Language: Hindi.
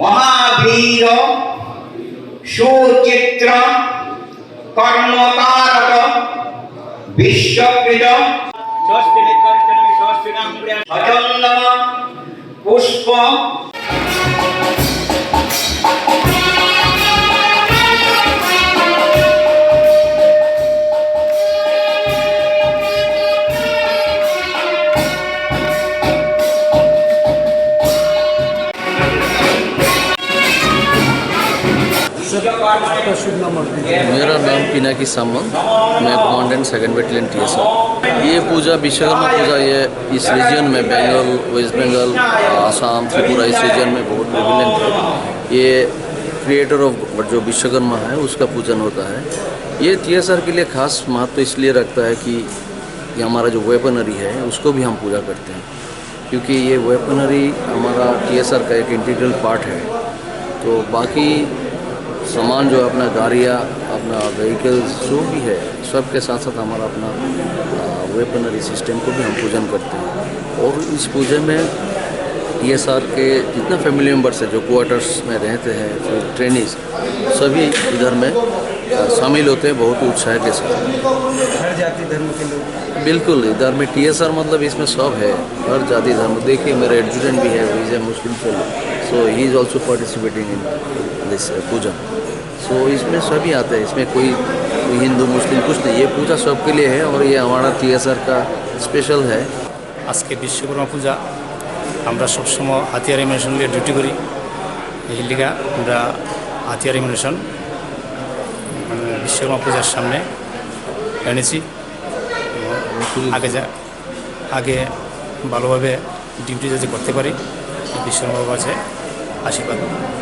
महावीर सुचित्र कर्मकारक विश्वकृत पुष्प मेरा नाम पिनाकी सामंत, मैं कमांडेंट 2nd बैटालियन TSR। ये पूजा विश्वकर्मा पूजा ये इस रीजन में बंगाल, वेस्ट बंगाल, आसाम, त्रिपुरा इस रीजन में बहुत प्रिविलेंट है। ये क्रिएटर ऑफ जो विश्वकर्मा है उसका पूजन होता है। ये TSR के लिए खास महत्व इसलिए रखता है कि ये हमारा जो वेपनरी है उसको भी हम पूजा करते हैं, क्योंकि ये वेपनरी हमारा TSR का एक इंटीग्रल पार्ट है। तो बाकी सामान जो अपना गाड़ियाँ, अपना व्हीकल्स जो भी है, सब के साथ साथ हमारा अपना वेपनरी सिस्टम को भी हम पूजन करते हैं। और इस पूजा में TSR के जितना फैमिली मेम्बर्स है जो क्वार्टर्स में रहते हैं, फिर ट्रेनिज, सभी इधर में शामिल होते हैं बहुत उत्साह के साथ। हर जाति धर्म के लोग बिल्कुल, इधर में TSR मतलब इसमें सब है, हर जाति धर्म। देखिए मेरा एडजुटेंट भी है, he is a Muslim fellow, so he is also participating in this puja. So इसमें सभी आते हैं, इसमें कोई हिंदू मुस्लिम कुछ नहीं, ये पूजा सबके लिए है और ये हमारा TSR का स्पेशल है। आज के विश्वकर्मा पूजा আমরা সবসময় হাতিয়ার এমিনেশন নিয়ে ডিউটি করি। এই লিগা আমরা হাতিয়ার এমিনেশন বিশ্বকর্মা পূজার সামনে এনেছি। আগে ভালোভাবে ডিউটি যাতে করতে পারি, বিশ্বকর্মার কাছে আশীর্বাদ।